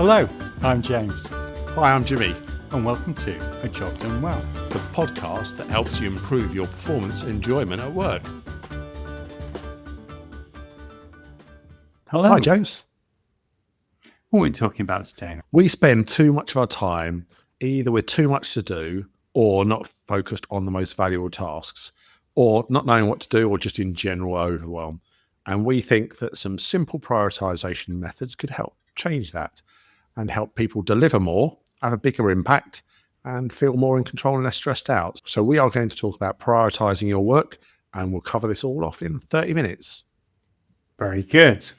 Hello, I'm James, Hi, I'm Jimmy, and welcome to A Job Done Well. the podcast that helps you improve your performance and enjoyment at work. Hello. Hi, James. What are we talking about today? We spend too much of our time either with too much to do or not focused on the most valuable tasks or not knowing what to do or just in general overwhelm. And we think that some simple prioritization methods could help change that and help people deliver more, have a bigger impact, and feel more in control and less stressed out. So we are going to talk about prioritizing your work, and we'll cover this all off in 30 minutes. Very good.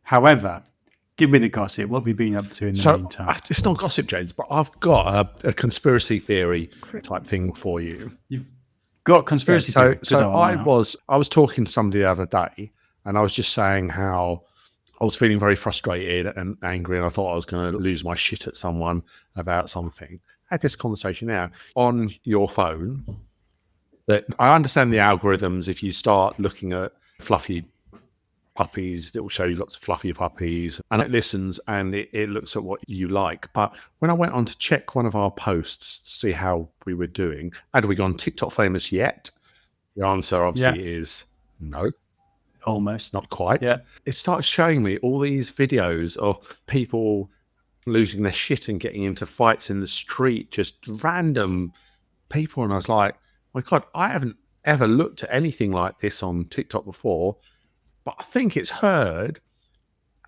However, give me the gossip. What have you been up to in the meantime? It's not gossip, James, but I've got a conspiracy theory type thing for you. You've got conspiracy theory. So I was talking to somebody the other day, and I was just saying how I was feeling very frustrated and angry, and I thought I was going to lose my shit at someone about something. I had this conversation now on your phone. That I understand the algorithms. If you start looking at fluffy puppies, it will show you lots of fluffy puppies, and it listens and it looks at what you like. But when I went on to check one of our posts to see how we were doing, had we gone TikTok famous yet? The answer obviously is no. Almost. Not quite. Yeah. It started showing me all these videos of people losing their shit and getting into fights in the street, just random people. And I was like, my God, I haven't ever looked at anything like this on TikTok before, but I think it's heard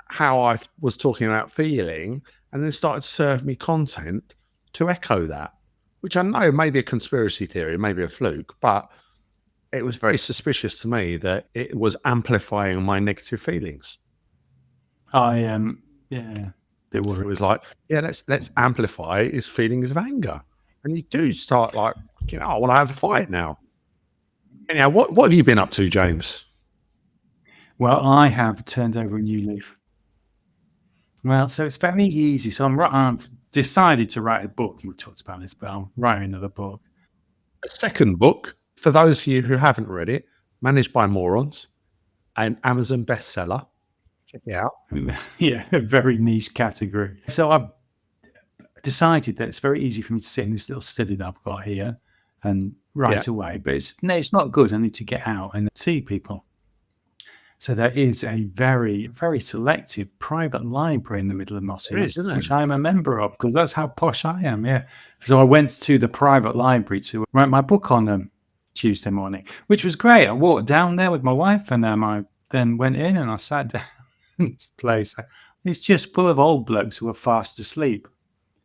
how I was talking about feeling and then started to serve me content to echo that, which I know may be a conspiracy theory, maybe a fluke, but it was very suspicious to me that it was amplifying my negative feelings. I am, bit It worried. was like, let's amplify his feelings of anger. And you do start like, I want to have a fight now. Anyhow, what have you been up to, James? Well, I have turned over a new leaf. Well, so it's very easy. So I've decided to write a book. We talked about this, but I'll write another book. A second book, for those of you who haven't read it, Managed by Morons, an Amazon bestseller. Check it out. Yeah, a very niche category. So I've decided that it's very easy for me to sit in this little study that I've got here and write away, but it's not good. I need to get out and see people. So there is a very, very selective private library in the middle of Nottingham, There is, isn't it? which I'm a member of because that's how posh I am. Yeah. So I went to the private library to write my book on Tuesday morning, which was great. I walked down there with my wife, and I then went in and I sat down in this place. It's just full of old blokes who are fast asleep.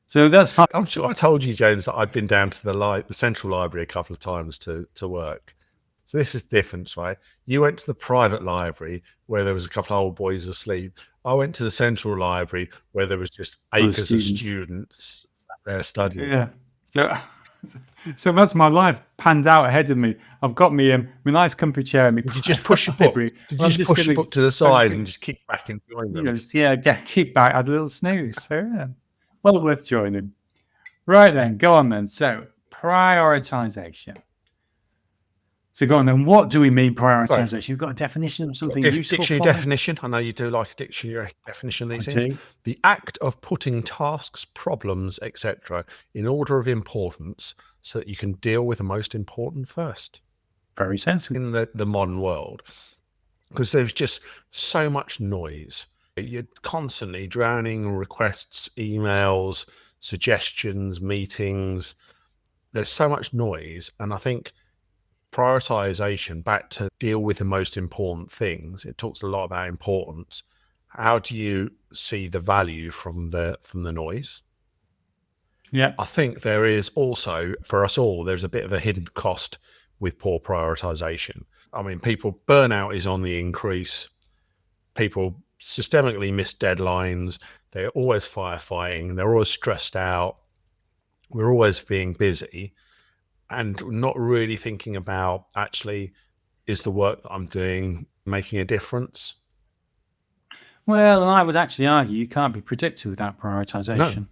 So that's I'm sure I told you, James, that I'd been down to the Central Library a couple of times to work. So this is different, right? You went to the private library where there was a couple of old boys asleep. I went to the Central Library where there was just acres of students sat there studying. Yeah. So that's my life panned out ahead of me. I've got me my nice comfy chair. And Did you just push your book? Did you just push your book to the side and just kick back and join them? Kick back, had a little snooze. So yeah, well worth joining. Right then, go on then. So prioritization. So go on then. What do we mean prioritization? Right. You've got a definition of something useful. Dictionary definition. I know you do like a dictionary definition these days. The act of putting tasks, problems, etc., in order of importance so that you can deal with the most important first. Very sensible. In the modern world, because there's just so much noise. You're constantly drowning in requests, emails, suggestions, meetings. There's so much noise, and I think prioritization, back to deal with the most important things, it talks a lot about importance. How do you see the value from the noise? Yeah, I think there is also, for us all, there's a bit of a hidden cost with poor prioritization. I mean, burnout is on the increase. People systemically miss deadlines. They're always firefighting. They're always stressed out. We're always being busy and not really thinking about, actually, is the work that I'm doing making a difference? Well, and I would actually argue you can't be predictive without prioritization. No.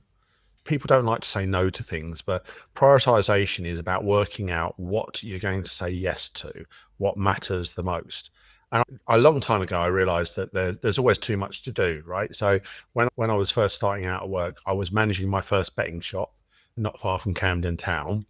People don't like to say no to things, but prioritization is about working out what you're going to say yes to, what matters the most. And a long time ago, I realized that there's always too much to do, right? So when I was first starting out at work, I was managing my first betting shop not far from Camden Town.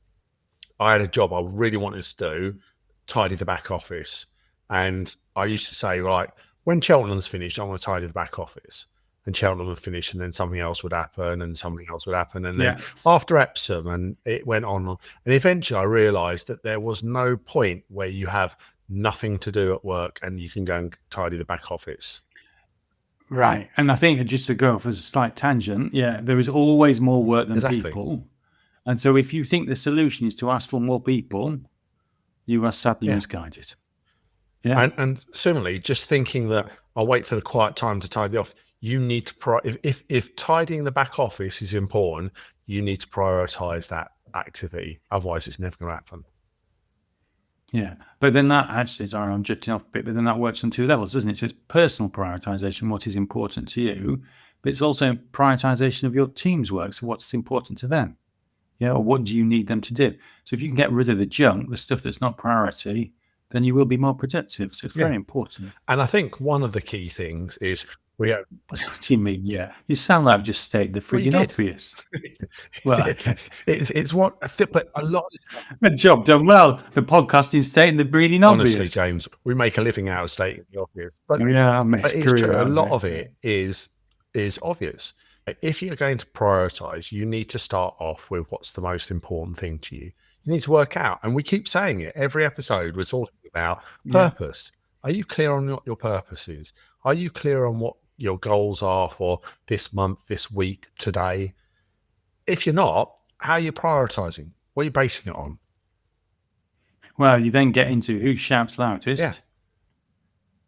I had a job I really wanted to do, tidy the back office. And I used to say, right, when Cheltenham's finished, I want to tidy the back office. And Cheltenham would finish, and then something else would happen, and something else would happen. And then after Epsom, and it went on. And eventually I realized that there was no point where you have nothing to do at work and you can go and tidy the back office. Right. And I think, just to go off as a slight tangent, there is always more work than people. And so if you think the solution is to ask for more people, you are sadly misguided. Yeah. And similarly, just thinking that I'll wait for the quiet time to tidy off. You need to if tidying the back office is important, you need to prioritize that activity. Otherwise, it's never going to happen. Yeah, but then that actually, sorry, I'm drifting off a bit, but then that works on two levels, doesn't it? So it's personal prioritization, what is important to you, but it's also prioritization of your team's work, so what's important to them. Yeah, or what do you need them to do? So if you can get rid of the junk, the stuff that's not priority, then you will be more productive. So it's very important. And I think one of the key things is what do you mean? Yeah, you sound like I've just stated the frigging obvious. Well, it's what, but a lot. The job done well. The podcasting stating the breathing obvious. Honestly, James, we make a living out of stating the obvious. But it's true. A lot of it is obvious. If you're going to prioritize, you need to start off with what's the most important thing to you. You need to work out, and we keep saying it every episode. We're talking about purpose. Are you clear on what your purpose is? Are you clear on what your goals are for this month, this week, today? If you're not, how are you prioritizing? What are you basing it on? Well, you then get into who shouts loudest.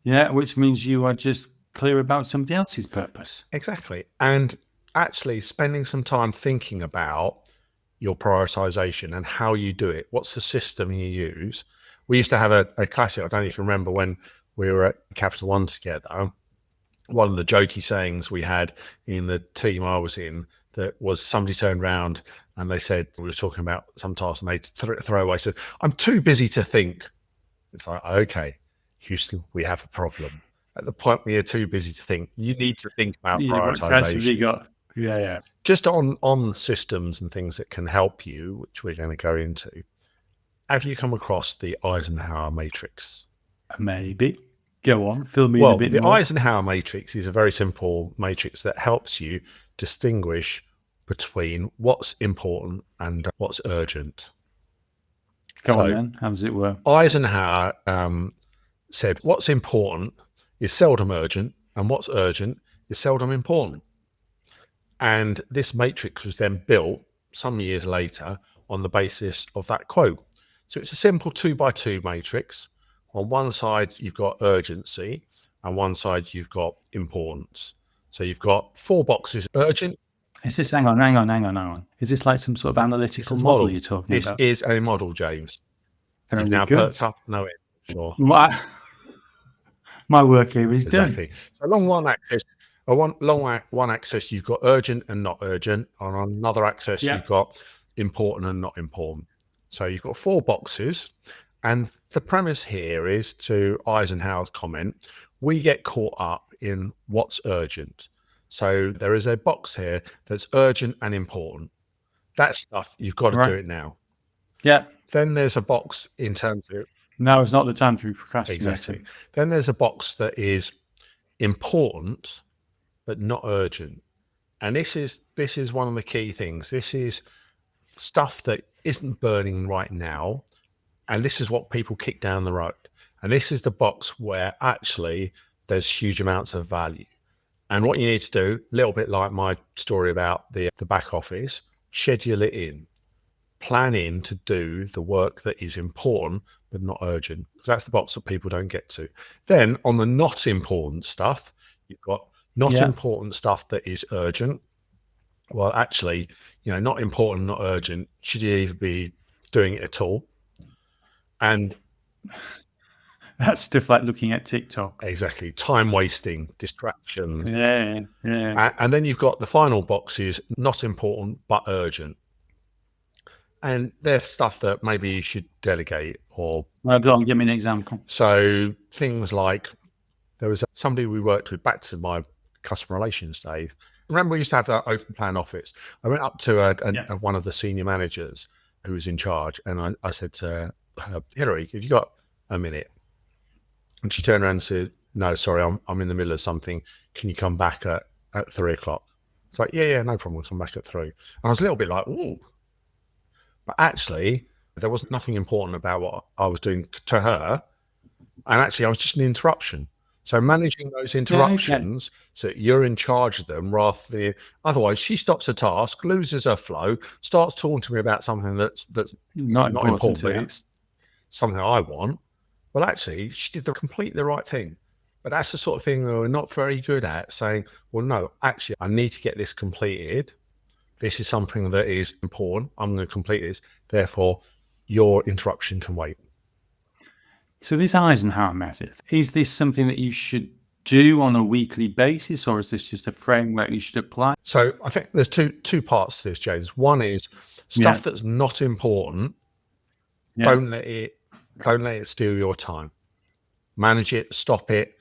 Yeah, which means you are just clear about somebody else's purpose. Exactly. And actually spending some time thinking about your prioritization and how you do it. What's the system you use? We used to have a classic, I don't even remember when we were at Capital One together. One of the jokey sayings we had in the team I was in, that was somebody turned around and they said, we were talking about some task, and they throw away, said, "I'm too busy to think." It's like, okay, Houston, we have a problem. At the point where you're too busy to think, you need to think about prioritization. Just on systems and things that can help you, which we're going to go into. Have you come across the Eisenhower matrix? Maybe. Go on, fill me in a bit more. The Eisenhower matrix is a very simple matrix that helps you distinguish between what's important and what's urgent. Go on then, how does it work? Eisenhower said what's important is seldom urgent, and what's urgent is seldom important. And this matrix was then built some years later on the basis of that quote. So it's a simple 2x2 matrix. On one side, you've got urgency, and one side, you've got importance. So you've got 4 boxes: urgent. Is this, hang on. Is this like some sort of analytical model you're talking about? This is a model, James. You've now perked up. No, it. Sure. My work here is done. Exactly. So along one axis, you've got urgent and not urgent. On another axis, you've got important and not important. So you've got 4 boxes. And the premise here is, to Eisenhower's comment, we get caught up in what's urgent. So there is a box here that's urgent and important. That stuff, you've got to do it now. Yeah. Then there's a box in terms of... Now is not the time to be procrastinating. Exactly. Then there's a box that is important, but not urgent. And this is one of the key things. This is stuff that isn't burning right now. And this is what people kick down the road. And this is the box where actually there's huge amounts of value. And what you need to do, a little bit like my story about the back office, schedule it in. Plan in to do the work that is important but not urgent. Because that's the box that people don't get to. Then on the not important stuff, you've got not important stuff that is urgent. Well, actually, not important, not urgent. Should you even be doing it at all? And that's stuff like looking at TikTok. Exactly. Time wasting, distractions. Yeah. And then you've got the final boxes, not important, but urgent. And they're stuff that maybe you should delegate or. Well, go on, give me an example. So things like there was somebody we worked with back to my customer relations days. Remember, we used to have that open plan office. I went up to one of the senior managers who was in charge, and I said to her, Hillary, have you got a minute? And she turned around and said, no, sorry, I'm in the middle of something. Can you come back at 3:00? It's like, yeah, no problem. We'll come back at 3:00. And I was a little bit like, ooh. But actually, there was nothing important about what I was doing to her. And actually, I was just an interruption. So managing those interruptions so that you're in charge of them rather than otherwise she stops a task, loses her flow, starts talking to me about something that's not important but it's something I want. Well, actually, she did completely the right thing. But that's the sort of thing that we're not very good at, saying, well, no, actually, I need to get this completed. This is something that is important. I'm going to complete this. Therefore, your interruption can wait. So this Eisenhower method, is this something that you should do on a weekly basis, or is this just a framework you should apply? So I think there's two parts to this, James. One is stuff that's not important. Don't let it steal your time. Manage it, stop it,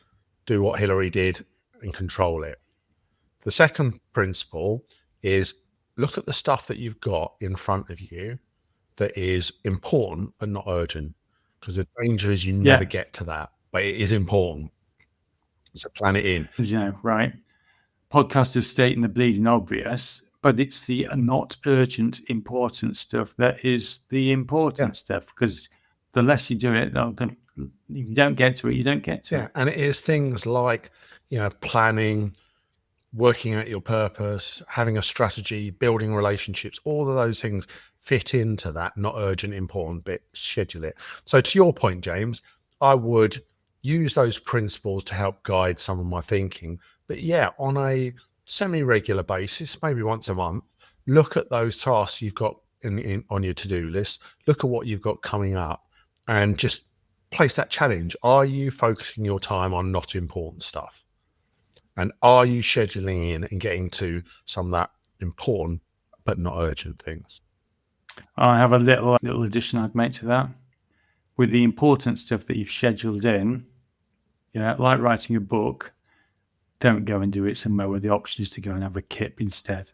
do what Hillary did, and control it. The second principle is look at the stuff that you've got in front of you that is important but not urgent. Because the danger is you never get to that, but it is important. So plan it in. Right. Podcasters stating the bleeding obvious, but it's the not urgent, important stuff that is the important stuff. Because the less you do it, you don't get to it. You don't get to it. And it is things like, planning, working out your purpose, having a strategy, building relationships, all of those things fit into that not urgent, important bit, schedule it. So to your point, James, I would use those principles to help guide some of my thinking. But on a semi-regular basis, maybe once a month, look at those tasks you've got on your to-do list, look at what you've got coming up and just place that challenge. Are you focusing your time on not important stuff? And are you scheduling in and getting to some of that important but not urgent things? I have a little addition I'd make to that. With the important stuff that you've scheduled in, like writing a book, don't go and do it somewhere where the option is to go and have a kip instead.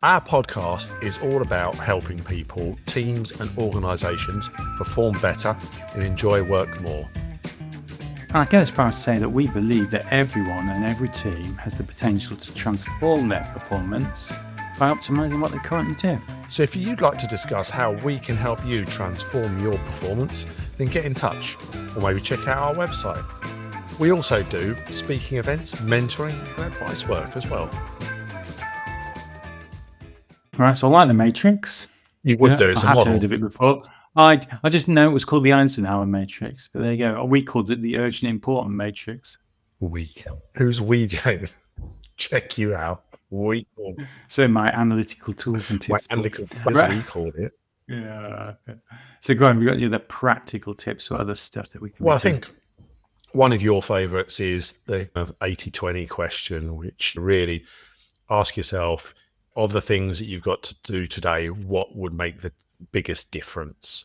Our podcast is all about helping people, teams and organisations perform better and enjoy work more. And I go as far as to say that we believe that everyone and every team has the potential to transform their performance by optimising what they currently do. So if you'd like to discuss how we can help you transform your performance, then get in touch or maybe check out our website. We also do speaking events, mentoring and advice work as well. Right, so I like the Matrix. You would do, it's a model. I had heard model. of it before. I just know it was called the Eisenhower Matrix, but there you go. We called it the Urgent Important Matrix. Who's we, James? Check you out. We called it. So my analytical tools and tips. We called it. Yeah. So go on, we've got the other practical tips or other stuff that we can I think one of your favourites is the 80-20 question, which really ask yourself, of the things that you've got to do today, what would make the biggest difference?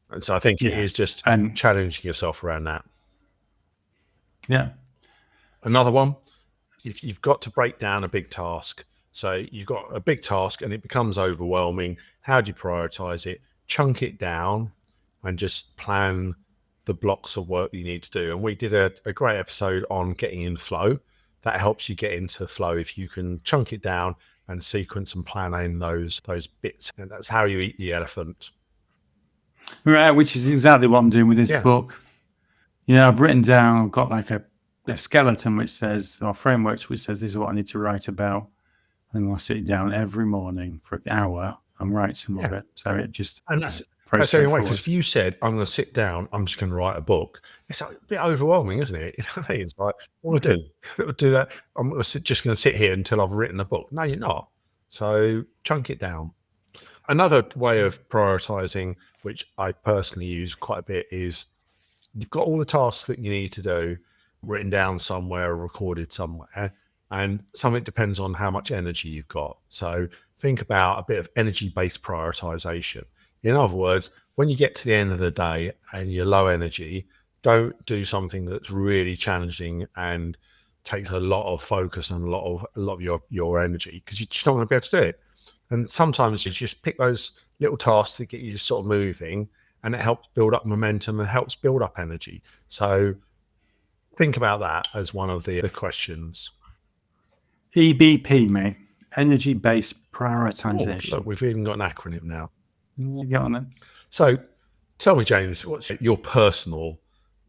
And so I think it is just challenging yourself around that. Yeah. Another one, if you've got to break down a big task. So you've got a big task and it becomes overwhelming. How do you prioritize it? Chunk it down and just plan the blocks of work you need to do. And we did a great episode on getting in flow. That helps you get into flow if you can chunk it down and sequence and plan in those bits. And that's how you eat the elephant. Right, which is exactly what I'm doing with this book. I've written down, I've got like a skeleton which says, or framework which says this is what I need to write about. And I'll sit down every morning for an hour and write some of it. So it just... And that's the only way, because if you said, I'm going to sit down, I'm just going to write a book, it's a bit overwhelming, isn't it? It's like, what do I do that? I'm just going to sit here until I've written a book. No, you're not. So chunk it down. Another way of prioritizing, which I personally use quite a bit, is you've got all the tasks that you need to do written down somewhere or recorded somewhere. And some of it depends on how much energy you've got. So think about a bit of energy-based prioritization. In other words, when you get to the end of the day and you're low energy, don't do something that's really challenging and takes a lot of focus and a lot of your energy, because you're just not going to be able to do it. And sometimes you just pick those little tasks that get you sort of moving, and it helps build up momentum and helps build up energy. So think about that as one of the questions. EBP, mate. Energy-based Oh, prioritization. look, we've even got an acronym now. You get on it. So tell me, James, what's your personal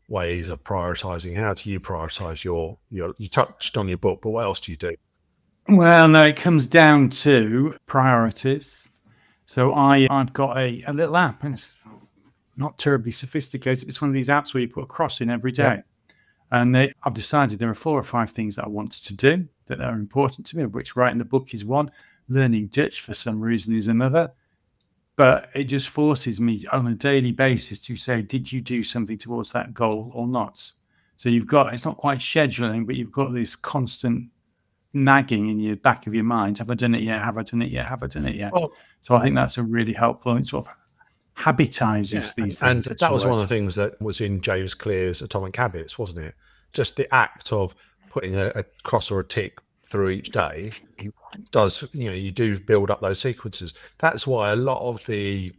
ways of prioritizing? How do you prioritize your you touched on your book, but what else do you do? Well, no, it comes down to priorities. So I've got a little app, and it's not terribly sophisticated. It's one of these apps where you put a cross in every day. And I've decided there are 4 or 5 things that I want to do that are important to me, of which writing the book is one. Learning Dutch for some reason is another. But it just forces me on a daily basis to say, did you do something towards that goal or not? So it's not quite scheduling, but you've got this constant nagging in your back of your mind. Have I done it yet? Have I done it yet? Have I done it yet? Well, so I think that's a really helpful, and it sort of habitizes these and things. that was one of the things that was in James Clear's Atomic Habits, wasn't it? Just the act of putting a cross or a tick through each day does, you do build up those sequences. That's why a lot of the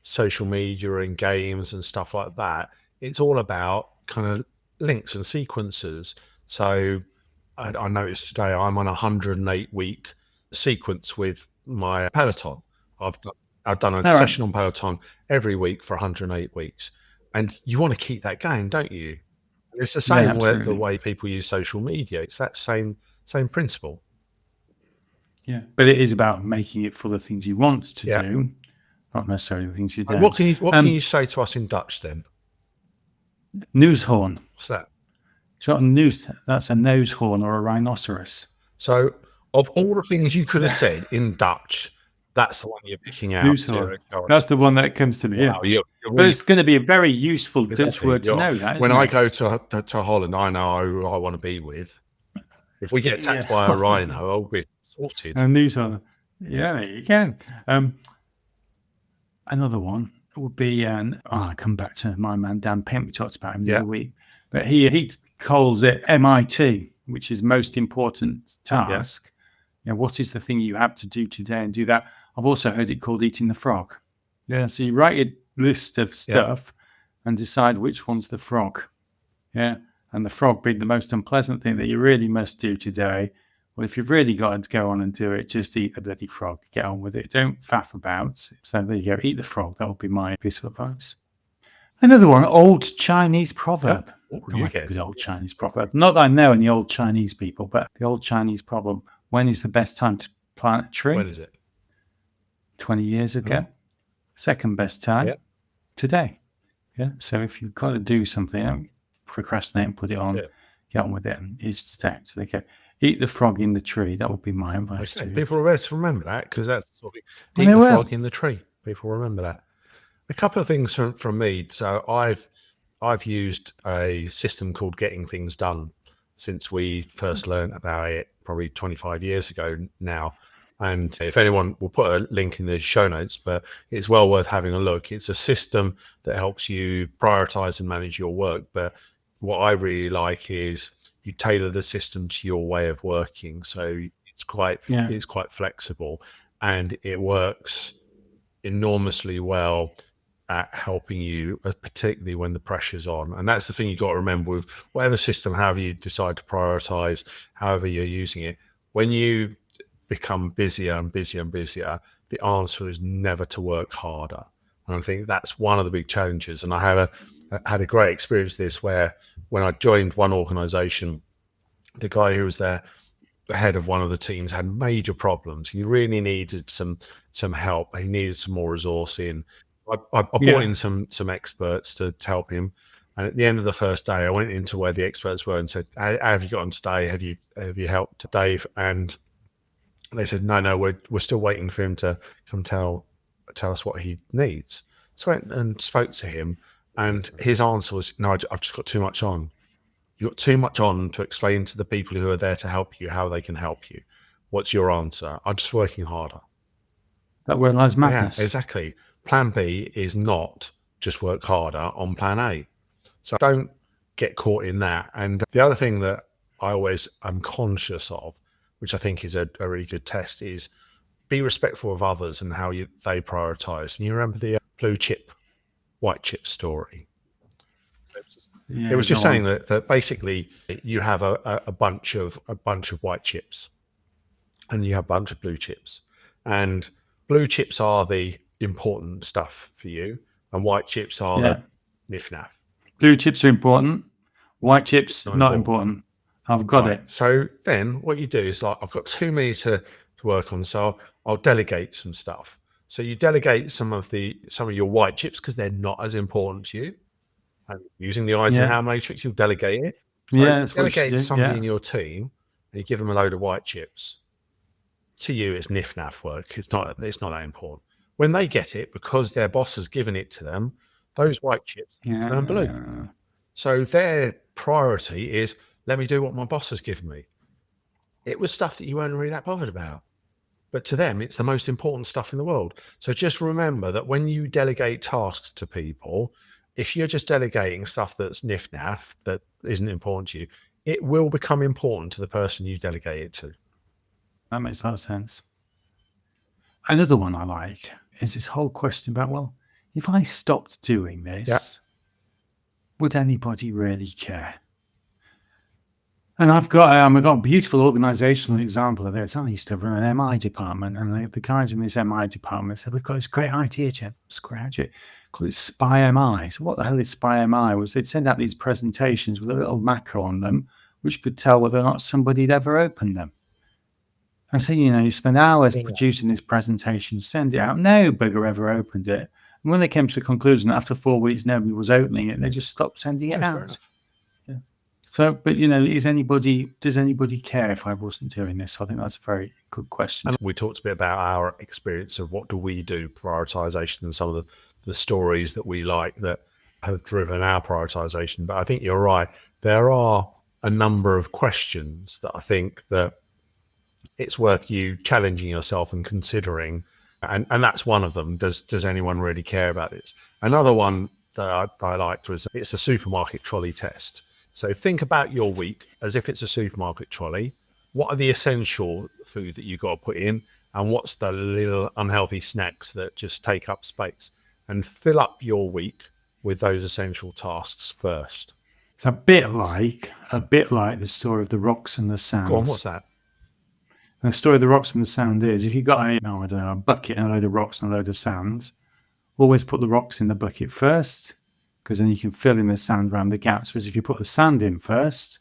social media and games and stuff like that, it's all about kind of links and sequences. So I noticed today I'm on a 108-week sequence with my Peloton. I've done a session on Peloton every week for 108 weeks, and you want to keep that going, don't you? It's the same with the way people use social media. It's that same principle. Yeah, but it is about making it for the things you want to do, not necessarily the things you don't. What can you say to us in Dutch then? Newshorn. What's that? That's a nose horn or a rhinoceros. So, of all the things you could have said in Dutch, that's the one you're picking out. That's the one that comes to me. Wow, you're really, but it's going to be a very useful Dutch word to know. That when I go to Holland, I know who I want to be with. If we get attacked by a rhino, I'll be sorted. A newshorn. Yeah, you can. Another one would be, I come back to my man Dan Pent. We talked about him the other week, but he calls it MIT, which is most important task. What is the thing you have to do today, and do that? I've also heard it called eating the frog. Yeah, so you write a list of stuff and decide which one's the frog. Yeah, and the frog being the most unpleasant thing that you really must do today. Well, if you've really got to go on and do it, just eat the bloody frog. Get on with it. Don't faff about. So there you go. Eat the frog. That would be my piece of advice. Another one, old Chinese proverb. I like a good old Chinese proverb. Not that I know any old Chinese people, but the old Chinese proverb. When is the best time to plant a tree? When is it? 20 years ago. Second best time, today. Yeah. So if you've got to do something, don't procrastinate and put it on. Get on with it, and it's today. So they go, eat the frog in the tree. That would be my advice to you. People are to remember that, because that's the sort of thing. Eat the frog in the tree. People remember that. A couple of things from me. So I've used a system called Getting Things Done since we first learned about it, probably 25 years ago now. And if anyone, will put a link in the show notes, but it's well worth having a look. It's a system that helps you prioritize and manage your work. But what I really like is you tailor the system to your way of working. So it's quite flexible, and it works enormously well at helping you, particularly when the pressure's on. And that's the thing you've got to remember with whatever system, however you decide to prioritize, however you're using it. When you become busier and busier and busier, the answer is never to work harder. And I think that's one of the big challenges. And I had a great experience of this, where when I joined one organization, the guy who was there, the head of one of the teams, had major problems. He really needed some help. He needed some more resourcing. I brought in some experts to help him. And at the end of the first day, I went into where the experts were and said, how have you gotten today? Have you helped Dave? And they said, no, we're still waiting for him to come tell us what he needs. So I went and spoke to him, and his answer was, no, I've just got too much on. You've got too much on to explain to the people who are there to help you how they can help you. What's your answer? I'm just working harder. That word lies Yeah, madness. exactly. Plan B is not just work harder on plan A. So don't get caught in that. And the other thing that I always am conscious of, which I think is a really good test, is be respectful of others and how they prioritize. And you remember the blue chip, white chip story? It Yeah, was just go saying on. that basically you have a bunch of white chips and you have a bunch of blue chips, and blue chips are the important stuff for you, and white chips are the Yeah. niff naff. Blue chips are important. White chips, Not not important. important. I've got Right. it. So then what you do is like, I've got too many to work on, so I'll delegate some stuff. So you delegate some of your white chips because they're not as important to you. And using the Yeah. Eisenhower matrix, you'll delegate it. So Yeah, that's what you should delegate to do. somebody Yeah. in your team and you give them a load of white chips. To you, it's niff-naff work. It's not that important. When they get it, because their boss has given it to them, those white chips turn blue. Yeah. So their priority is, let me do what my boss has given me. It was stuff that you weren't really that bothered about. But to them, it's the most important stuff in the world. So just remember that when you delegate tasks to people, if you're just delegating stuff that's niff-naff, that isn't important to you, it will become important to the person you delegate it to. That makes a lot of sense. Another one I like is this whole question about, well, if I stopped doing this, would anybody really care? And I've got a beautiful organizational example of this. I used to run an MI department, and the guys in this MI department said, we've got this great idea, Jim. Scratch it. Call it Spy MI. So what the hell is Spy MI? Was they'd send out these presentations with a little macro on them, which could tell whether or not somebody had ever opened them. And so, you spend hours producing this presentation, send it out. No bugger ever opened it. And when they came to the conclusion that after 4 weeks, nobody was opening it, they just stopped sending it out. Yeah. So, but, does anybody care if I wasn't doing this? I think that's a very good question. And we talked a bit about our experience of what do we do, prioritization, and some of the stories that we like that have driven our prioritization. But I think you're right. There are a number of questions that I think that it's worth you challenging yourself and considering. And that's one of them. Does anyone really care about this? Another one that I liked was, it's a supermarket trolley test. So think about your week as if it's a supermarket trolley. What are the essential food that you've got to put in? And what's the little unhealthy snacks that just take up space? And fill up your week with those essential tasks first. It's a bit like the story of the rocks and the sands. Go on, what's that? And the story of the rocks and the sand is, if you've got a bucket and a load of rocks and a load of sand, always put the rocks in the bucket first, because then you can fill in the sand around the gaps. Whereas if you put the sand in first,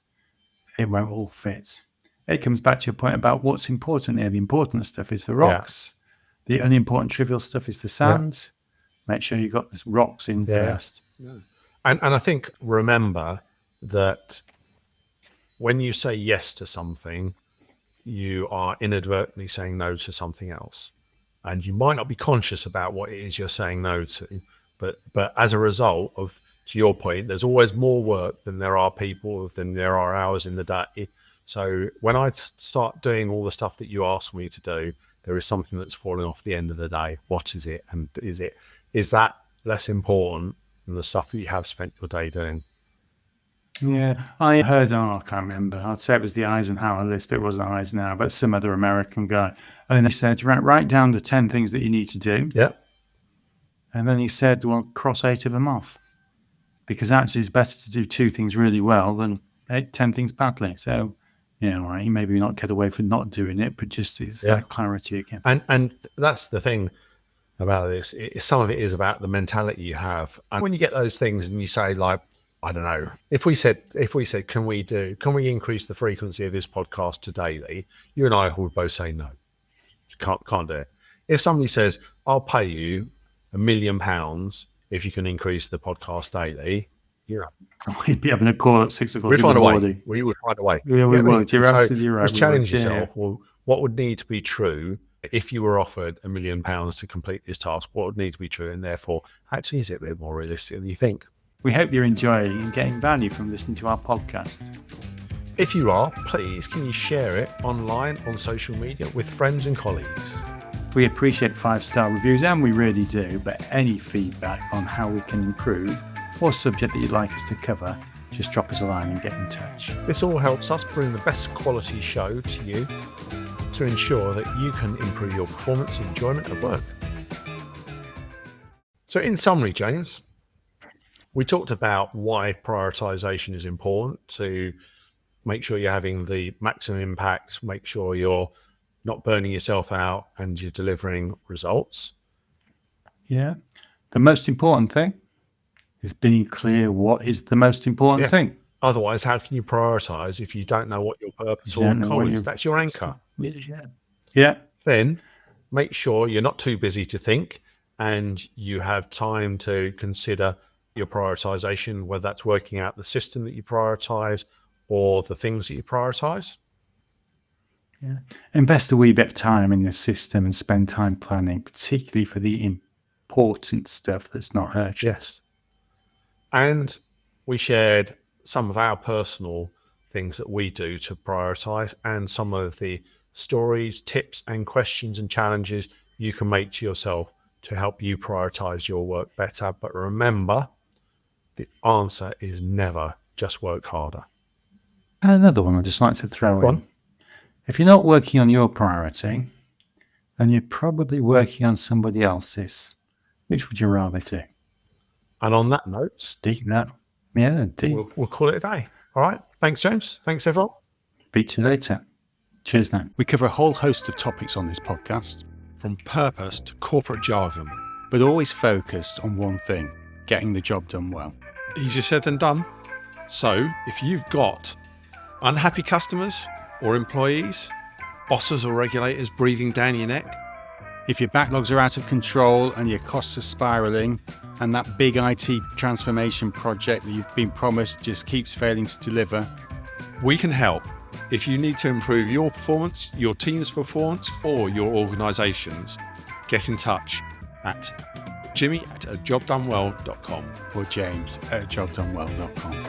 it won't all fit. It comes back to your point about what's important here. The important stuff is the rocks. Yeah. The unimportant, trivial stuff is the sand. Yeah. Make sure you've got the rocks in first. Yeah. And I think, remember that when you say yes to something, you are inadvertently saying no to something else. And you might not be conscious about what it is you're saying no to, but as a result of, to your point, there's always more work than there are people, than there are hours in the day. So when I start doing all the stuff that you ask me to do, there is something that's falling off the end of the day. What is it? And is that less important than the stuff that you have spent your day doing? Yeah, I heard, I can't remember. I'd say it was the Eisenhower list. It wasn't Eisenhower, but some other American guy. And he said, write down the 10 things that you need to do. Yeah. And then he said, well, cross 8 of them off. Because actually it's better to do 2 things really well than 10 things badly. So, right, maybe not get away from not doing it, but just it's that clarity again. And that's the thing about this. Some of it is about the mentality you have. And when you get those things and you say, like, I don't know, if we said, can we increase the frequency of this podcast to daily? You and I would both say no. Can't do it. If somebody says, I'll pay you £1 million if you can increase the podcast daily, we'd be having a call at 6 o'clock. We'd find a way. We would find a way. Yeah, we would. You're absolutely right. Just challenge yourself. Well, what would need to be true if you were offered £1 million to complete this task? What would need to be true? And therefore, actually, is it a bit more realistic than you think? We hope you're enjoying and getting value from listening to our podcast. If you are, please, can you share it online on social media with friends and colleagues? We appreciate 5-star reviews, and we really do, but any feedback on how we can improve or subject that you'd like us to cover, just drop us a line and get in touch. This all helps us bring the best quality show to you to ensure that you can improve your performance and enjoyment of work. So in summary, James, we talked about why prioritization is important to make sure you're having the maximum impact, make sure you're not burning yourself out and you're delivering results. Yeah. The most important thing is being clear what is the most important thing. Otherwise, how can you prioritize if you don't know what your purpose or goal is? That's your anchor. Yeah. Then make sure you're not too busy to think and you have time to consider your prioritization, whether that's working out the system that you prioritize or the things that you prioritize. Yeah. Invest a wee bit of time in the system and spend time planning, particularly for the important stuff that's not urgent. Yes. And we shared some of our personal things that we do to prioritize and some of the stories, tips and questions and challenges you can make to yourself to help you prioritize your work better. But remember, the answer is never just work harder. And another one I'd just like to throw in. If you're not working on your priority, then you're probably working on somebody else's. Which would you rather do? And on that note, just deep that. Yeah, deep. We'll call it a day. All right. Thanks, James. Thanks, everyone. Speak to you later. Cheers now. We cover a whole host of topics on this podcast, from purpose to corporate jargon, but always focused on one thing: getting the job done well. Easier said than done. So if you've got unhappy customers or employees, bosses or regulators breathing down your neck, if your backlogs are out of control and your costs are spiraling, and that big IT transformation project that you've been promised just keeps failing to deliver, we can help. If you need to improve your performance, your team's performance, or your organisation's, get in touch at jimmy@ajobdonewell.com or james@ajobdonewell.com.